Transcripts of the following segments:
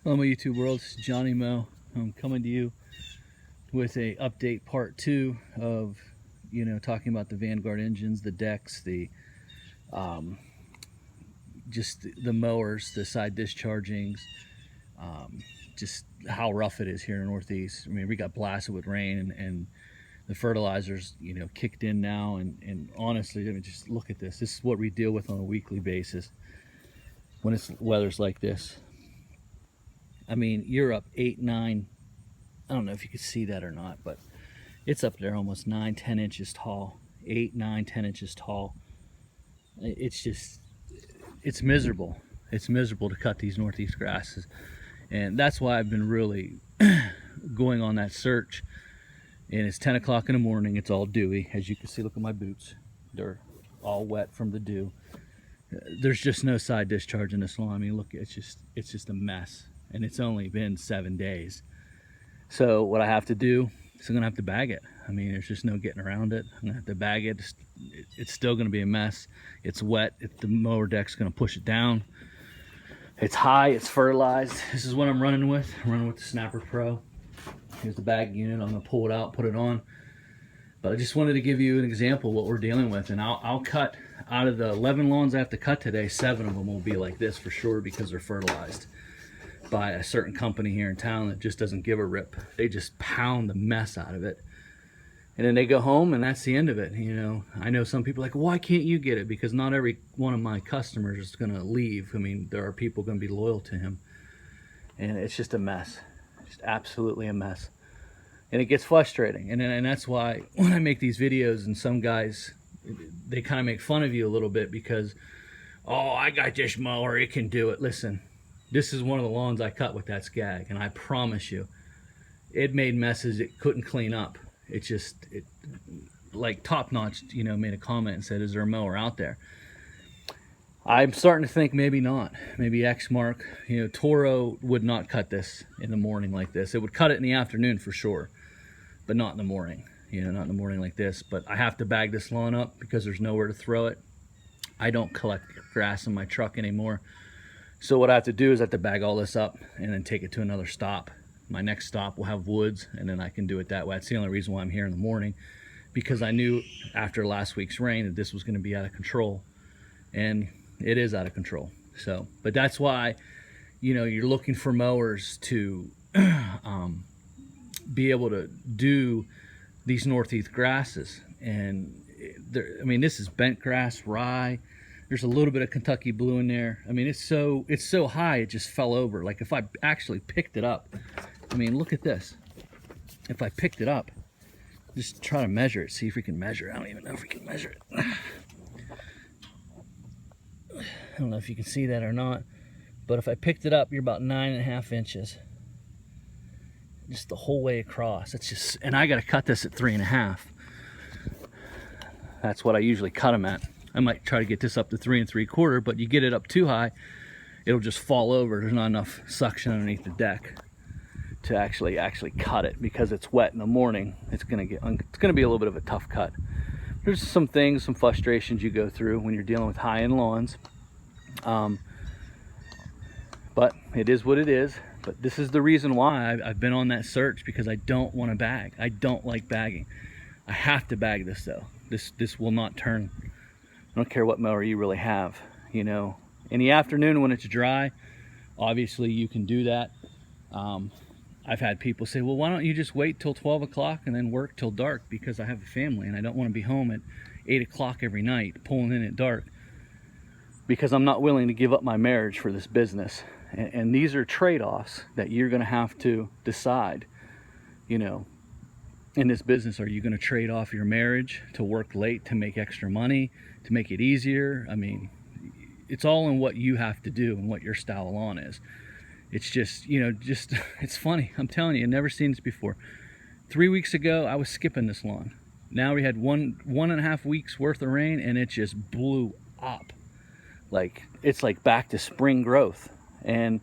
Hello, my YouTube world. It's Johnny Mo. I'm coming to you with a update part 2 of, talking about the Vanguard engines, the decks, the just the mowers, the side dischargings, just how rough it is here in the Northeast. I mean, we got blasted with rain, and the fertilizers, kicked in now. And honestly, I mean, just look at this. This is what we deal with on a weekly basis when it's weather's like this. I mean, you're up 8, 9. I don't know if you can see that or not, but it's up there almost 9, 10 inches tall. 8, 9, 10 inches tall. It's just, it's miserable. It's miserable to cut these Northeast grasses. And that's why I've been really going on that search. And it's 10 o'clock in the morning. It's all dewy. As you can see, look at my boots. They're all wet from the dew. There's just no side discharge in this lawn. I mean, look, it's just a mess. And it's only been 7 days. So what I have to do is I'm gonna have to bag it. I mean, there's just no getting around it. I'm gonna have to bag it. It's still gonna be a mess. It's wet. The mower deck's gonna push it down. It's high, it's fertilized. This is what I'm running with. I'm running with the Snapper Pro. Here's the bag unit. I'm gonna pull it out, put it on. But I just wanted to give you an example of what we're dealing with. And I'll cut, out of the 11 lawns I have to cut today, 7 of them will be like this for sure because they're fertilized by a certain company here in town that just doesn't give a rip. They just pound the mess out of it, and then they go home, and that's the end of it. I know some people are like, why can't you get it? Because not every one of my customers is going to leave. I mean, there are people going to be loyal to him, and it's just a mess. Just absolutely a mess, and it gets frustrating. And that's why when I make these videos, and some guys, they kind of make fun of you a little bit because, oh, I got this mower, it can do it. Listen, this is one of the lawns I cut with that Skag, and I promise you, it made messes it couldn't clean up. It like Top Notch, made a comment and said, is there a mower out there? I'm starting to think maybe not. Maybe Exmark, Toro would not cut this in the morning like this. It would cut it in the afternoon for sure, but not in the morning. Not in the morning like this. But I have to bag this lawn up because there's nowhere to throw it. I don't collect grass in my truck anymore. So what I have to do is I have to bag all this up and then take it to another stop. My next stop will have woods, and then I can do it that way. That's the only reason why I'm here in the morning, because I knew after last week's rain that this was going to be out of control, and it is out of control. So, but that's why, you're looking for mowers to be able to do these Northeast grasses. And I mean, this is bent grass, rye. There's a little bit of Kentucky blue in there. I mean, it's so high it just fell over. Like if I actually picked it up, I mean, look at this. If I picked it up, just try to measure it, see if we can measure it. I don't even know if we can measure it. I don't know if you can see that or not, but if I picked it up, you're about 9.5 inches. Just the whole way across. It's just, and I got to cut this at 3.5. That's what I usually cut them at. I might try to get this up to 3 3/4, but you get it up too high, it'll just fall over. There's not enough suction underneath the deck to actually cut it, because it's wet in the morning. It's gonna be a little bit of a tough cut. There's some things, some frustrations you go through when you're dealing with high-end lawns, but it is what it is. But this is the reason why I've been on that search, because I don't want to bag. I don't like bagging. I have to bag this though. This will not turn. I don't care what mower you really have. In the afternoon when it's dry, obviously you can do that. I've had people say, well, why don't you just wait till 12 o'clock and then work till dark, because I have a family and I don't want to be home at 8 o'clock every night pulling in at dark, because I'm not willing to give up my marriage for this business. And these are trade-offs that you're going to have to decide. In this business, are you going to trade off your marriage to work late to make extra money, to make it easier? I mean, it's all in what you have to do and what your style of lawn is. It's just, it's funny. I'm telling you, I've never seen this before. 3 weeks ago, I was skipping this lawn. Now we had 1.5 weeks worth of rain, and it just blew up. It's like back to spring growth. And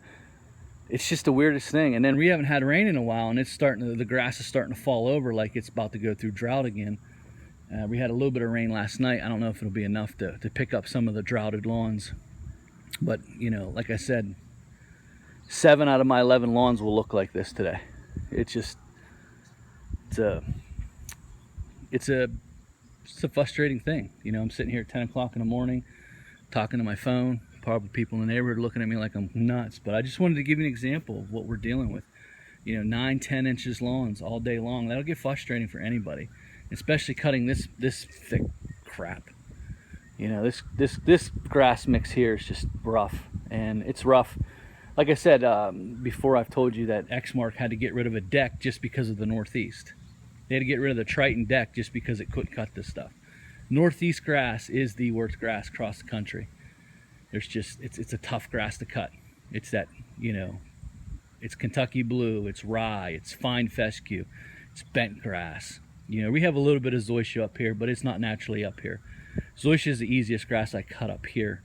it's just the weirdest thing. And then we haven't had rain in a while, and the grass is starting to fall over, like it's about to go through drought again. We had a little bit of rain last night. I don't know if it'll be enough to pick up some of the droughted lawns. But, like I said, 7 out of my 11 lawns will look like this today. It's just, it's a frustrating thing. You know, I'm sitting here at 10 o'clock in the morning talking to my phone. Probably people in the neighborhood looking at me like I'm nuts, but I just wanted to give you an example of what we're dealing with. You know, 9-10 inches lawns all day long. That'll get frustrating for anybody, especially cutting this thick crap. You know, this grass mix here is just rough, and it's rough. Like I said before, I've told you that Exmark had to get rid of a deck just because of the Northeast. They had to get rid of the Triton deck just because it couldn't cut this stuff. Northeast grass is the worst grass across the country. There's just, it's a tough grass to cut. It's that, you know, it's Kentucky blue, it's rye, it's fine fescue, it's bent grass. You know, we have a little bit of zoysia up here, but it's not naturally up here. Zoysia is the easiest grass I cut up here.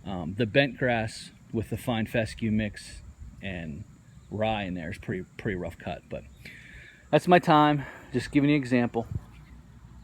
The bent grass with the fine fescue mix and rye in there is pretty rough cut. But that's my time, just giving you an example.